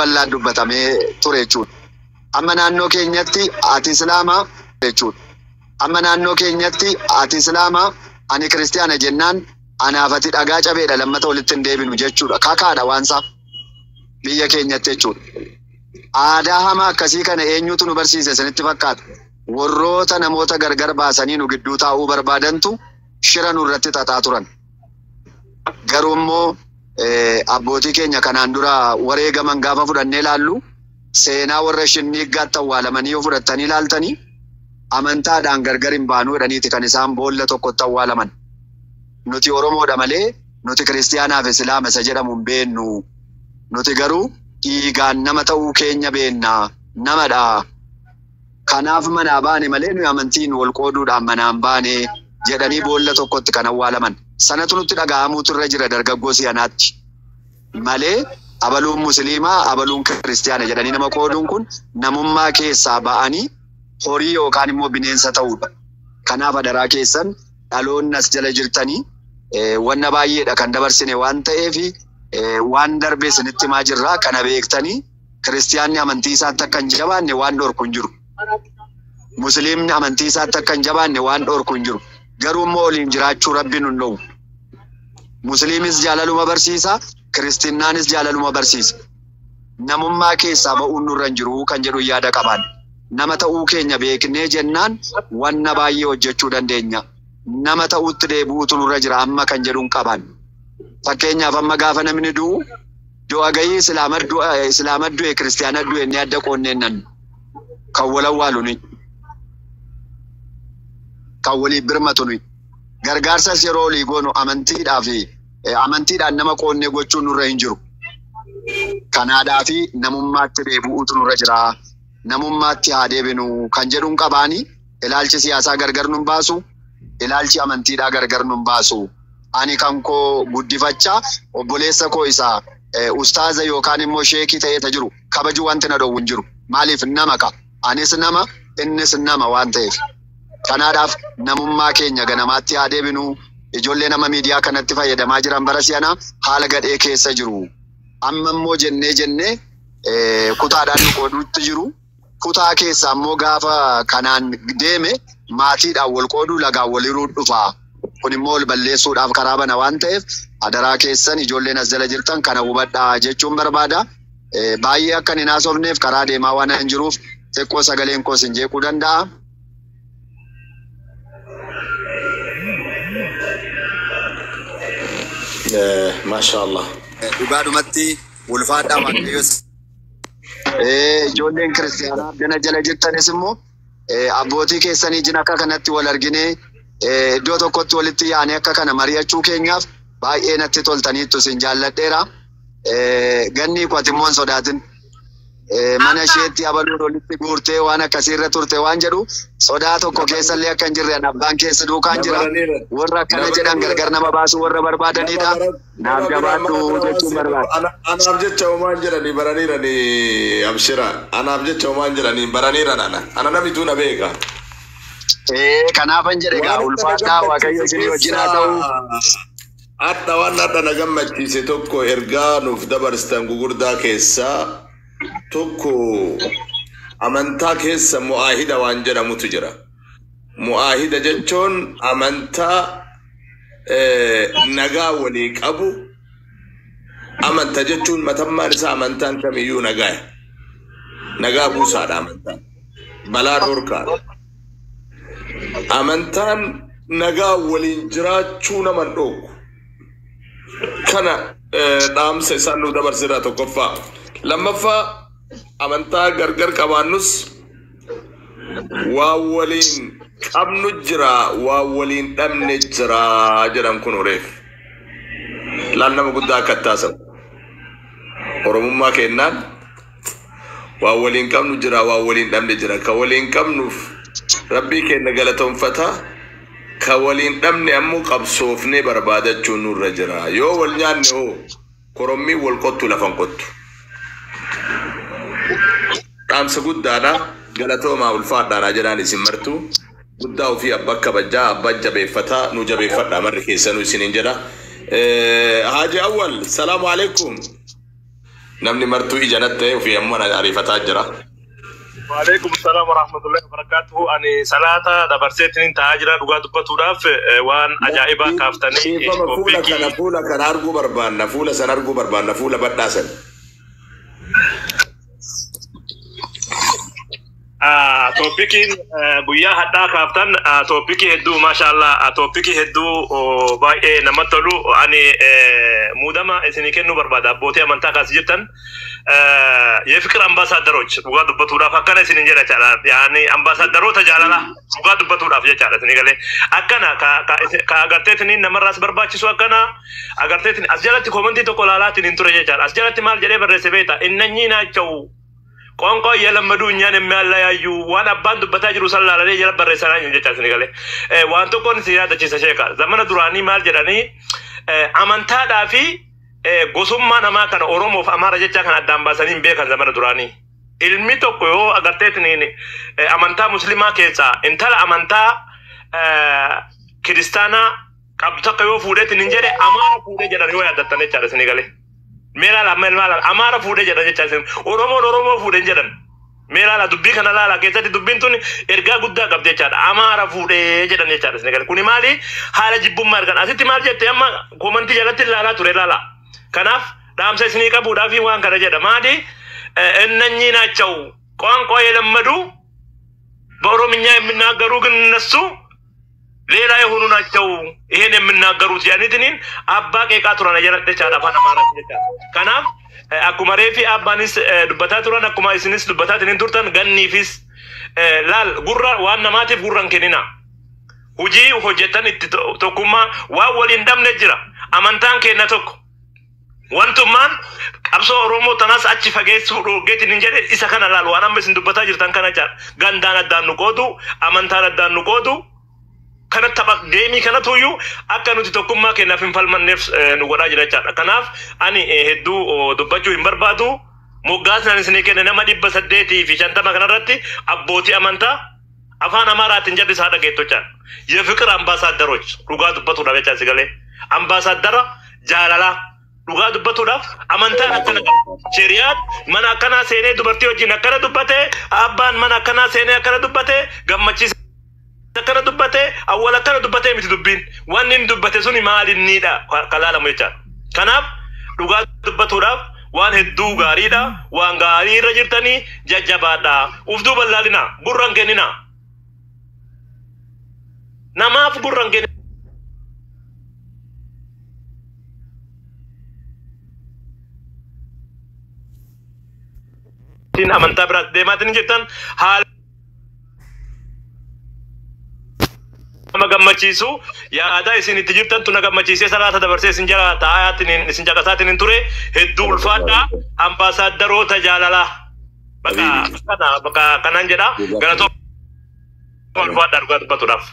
bal'aan dubbatamee ture jechuudha. Amma naannoo keenyatti ati Islaamaa jechuudha. Amma naannoo keenyatti ati Islaamaa ani Kiristiyaana jennaan anaaf ati dhagaa cabeedha lammata walitti hin deebinu jechuudha. Kakaadha waan isaa biyya keenyatti jechuudha. Aadaa hamaa akkasii kana eenyutu nu barsiise isinitti fakkaata? Warroota namoota gargar baasanii nu gidduu taa'uu barbaadantu shira nurratti xaxaa turan. Garuu immoo abbootii keenya kanaan dura wareegaman gaafa fudhannee ilaallu seenaa warra shinniiggaatti awwaalamanii yoo fudhattanii ilaaltanii amantaadhaan gargar hin baanuu jedhaniiti kan isaan boolla tokkotti awwaalaman. Nuti Oromoodha malee nuti Kiristiyaanaaf Islaama isa jedhamu hin beennu. Nuti garuu dhiigaan nama ta'uu keenya beenna namadha. Kanaaf manaa baane malee nuyi amantiin wal qooduudhaan manaan baane jedhanii boolla tokkotti kan awwaalaman. Sanatu nutti dhaga'amuutu irra jira dargaggoo si'anaatti. Malee abaluun Musliimaa abaluun Kiristiyaana jedhanii nama qooduun kun namummaa keessaa ba'anii horii yookaan immoo bineensa ta'uudha. Kanaaf adaraa keessan dhaloonni as jala jirtanii wanna baay'eedha kan dabarsine waan ta'eef waan darbe isinitti himaa jirraa kana beektanii Kiristiyaanni amantii isaatti akka hin jabaanne waan dhorku hin jiru. Musliimni amantii isaatti akka hin jabaanne waan dhorku hin jiru. Garuu immoo waliin jiraachuu Rabbiin hin dhowwu. Musliimis jaalaluma barsiisa, Kiristinnaanis jaalaluma barsiisa. Namummaa keessaa ba'uun nurra hin jiru kan jedhu yaada qaban. Nama ta'uu keenya beeknee jennaan wanna baay'ee hojjechuu dandeenya. Nama ta'uutti deebi'uutu nurra jira amma kan jedhuun qaban. Fakkeenyaaf amma gaafa namni du'u du'a gahii Islaama du'e Kiristiyaana du'e inni adda qoonneen nan kan wal awwaalu ni. Kan waliif birmatu ni. Gargaarsas yeroo olii goonu amantiidhaan nama qoonnee gochuun nurra hin jiru. Kanaadhaa fi namummaatti deebi'uutu nurra jira. Namummaatti haa deebinu kan jedhuun qabaanii ilaalchi siyaasaa gargar nun baasu, ilaalchi amantiidhaa gargar nun baasu. Ani kan koo guddifachaa obboleessa koo isaa ustaaza yookaan immoo sheekii ta'ee jiru kabaju wanti na dhowwu hin jiru. Maaliif nama ka? Anis nama innis nama waan ta'eef. Kanaadhaaf namummaa keenya ganamaatti haa deebinu. Ijoollee nama miidiyaa kanatti fayyadamaa jiran bara si'anaa haala gadhee keessa jiru. Amma immoo jennee kutaadhaan nu qooduutti jiru. Kutaa keessaa immoo gaafa kanaan deeme maatiidhaan wal qooduu lagaan wal hiruu dhufa. Kun immoo wal balleessuudhaaf karaa bana waan ta'eef adaraa keessan ijoolleen as jala jirtan kana hubadhaa jechuun barbaada. Baay'ee akka hin haasofneef karaa deemaa waan hin jiruuf xiqqoo sagaleen koos hin jeequu danda'a. Mashallah. Dhugaadhumatti ulfaadhaa waaqayyoos. Ijoolleen Kiristiyaanaa addana jala jirtanis immoo abbootii keessanii jin akka kanatti wal arginee iddoo tokkotti walitti yaa'anii akka kana mari'achuu keenyaaf baay'ee natti toltaniittu isin jaalladheera. Ganni kwatimmoo hin sodaatin. Mana isheetti abaluun walitti guurtee waan akkasiirra turte waan jedhu sodaa tokko keessallee akka hin jirre abbaan keessa duukaan jira. Warra akkana jedhan gargar nama baasuu warra barbaadanidha. Naaf jabaadhu jechuun barbaada. Anaaf jecha homaan jedhanii baraniiranii abshira. Anaaf jecha homaan jedhanii baraniiran ana namituu na beeka. Kanaafan jedhe egaa ulfaadhaa waaqayyo isinii wajjin haa ta'u. Adda waan adda na gammachiise tokko ergaa nuuf dabarstan gugurdaa keessaa tokko amantaa keessa mu'aahida waan jedhamutu jira. Mu'aahida jechuun amantaa nagaa walii qabu. Amantaa jechuun matammaan isaa amantaan kamiyyuu nagaa. Nagaa buusaadha amantaan. Balaa dhorkaadha. Amantaan nagaa waliin jiraachuu nama hin dhowwu. Kana dhaamsa isaan nu dabarsirraa tokkoffaa. Lammaffaa amantaa gargar qabaannus waa waliin qabnu jira waa waliin dhabne jira jedhan kun oreef. Laal nama guddaa akka taasamu. Oromummaa kennaan waa waliin qabnu jira waa waliin dhabne jira. Ka waliin qabnuuf Rabbii kenna galatoonfataa. Ka waliin dhabne ammoo qabsoofnee barbaadachuun nurra jira. Yoo wal nyaanne hoo korommii wal qottu lafan qottu. Dhaamsa guddaadha galatoomaa ulfaadhaadha jedhaan isin martu guddaa ofii abbaa kabajaa abbaa jabeeffataa nu jabeeffadhaa marri keessanuu isiniin jedha. Haaji Awwal salaamu alaikum. namni martuu ijanat ta'e ofii ammoo ariifataa jira. وعليكم السلام ورحمة الله وبركاته. أنا صلاة دبرتين تاجرا دوغا دبتوراف وان أجائبا كافتني. نفولا كان أرجو بربان نفولا سنرجو بربان نفولا بداسن. توبيكين بويا حدا كافتن توبيكي هدو ما شاء الله توبيكي هدو باي نمتلو أنا مودما إسنيكنو بربادا بوتي أمانتا كاسجتن يفكر أمباسادروج دوغا دبتورا فكنا سنجرا چالا يعني أمباسادرو تجالا دوغا دبتورا فيا چالا سنيغالي أكنا كا أغرتيتني نمراس برباچسو أكنا أغرتيتني أسجالتي كومنتي تو كولالاتي ننتوري چالا أسجالتي مال جري برسبيتا إنني ناچو Konko yala madunya ne mala ya yu wana bandu batajiru sallallahu alaihi yala barresana nje cha Senegal wanto kon siyada ci sheka zamana durani mal jedani amanta da fi gosumma nama kan oromo fa amara jecha kan adamba sanin be kan zamana durani ilmi to ko agarte ni amanta muslima kecha intala amanta kristana kabta ko fude tin njere amara fude jedani waya dattane cha Senegal mela la amara fude jedani jecha sen oromo fude jedan mela la dubbi kana la keessatti dubbin tun erga guddaa qabdee chaadha amara fuudhee jedhan jechaadha Senegal kuni maali haala jibbummaa argan asitti maal jette amma komantii jalatti ilaalaa ture ilaala kanaaf dhaamsa isinii qabuudhaaf waan kana jedha maali እነኚህ ናቸው ቋንቋ የለመዱ በኦሮምኛ የሚናገሩ ግን እነሱ ሌላ የሆኑ ናቸው ይሄን የሚናገሩት ያኒትኒን አባ ቄቃ ቱራና ጀለተ ቻዳ አፋን አማራ ከናፍ akkuma reefi abbaanis dubbataa turan akkuma isinis dubbataa tinin turtan ganniifis laal gurra waan namaatiif gurran kennina hujii hojjetan itti tokkummaa waan waliin dhabne jira amantaan kenna tokko wantummaan qabsoo oromoo tanas achi fageessuu dhorgeetiin hin jedhe isa kana laal waan amma isin dubbataa jirtan kana jaar gandaan addaan nu qoodu amantaan addaan nu qoodu kana tapha deemii kana tuyu akka nuti tokkummaa kennaaf hin falmanneef nu godhaa jira jechaadha kanaaf ani hedduu dubbachuu hin barbaadu moggaasnaan isinii kenne nama 850 kanarratti abbootii amantaa afaan amaaraatiin jedhe isaa dhageettochaan የፍቅር አምባሳደሮች dhugaa dubbatuudhaaf jechaa sigalee ambaasaadara jaalalaa dhugaa dubbatuudhaaf amantaan akkana shari'aan mana akkanaa seenee dubartii wajjin akkana dubbate abbaan mana akkanaa seenee akkana dubbate gammachiisa akkana dubbate awwal akkana dubbate miti dubbiin wanni inni dubbate suni maalinniidha kalaalamu jechaadha kanaaf dhugaa dubbatuudhaaf waan hedduu gaariidha waan gaarii irra jirtanii jajjabaadha ufduu bal'aalina gurran kennina namaaf gurran kennina tin amantaa biraatti deemaatiin jettan haala gammachiisu yaada isin itti jirtan tuna gammachiisee salaata dabarsee isin jala taa'aatiin isin caqasaatiin ture hedduu ulfaadha ambaasaaddaroota jaalalaa bakka kanaan jedha galatoo ulfaadha dhugaa dubbatuudhaaf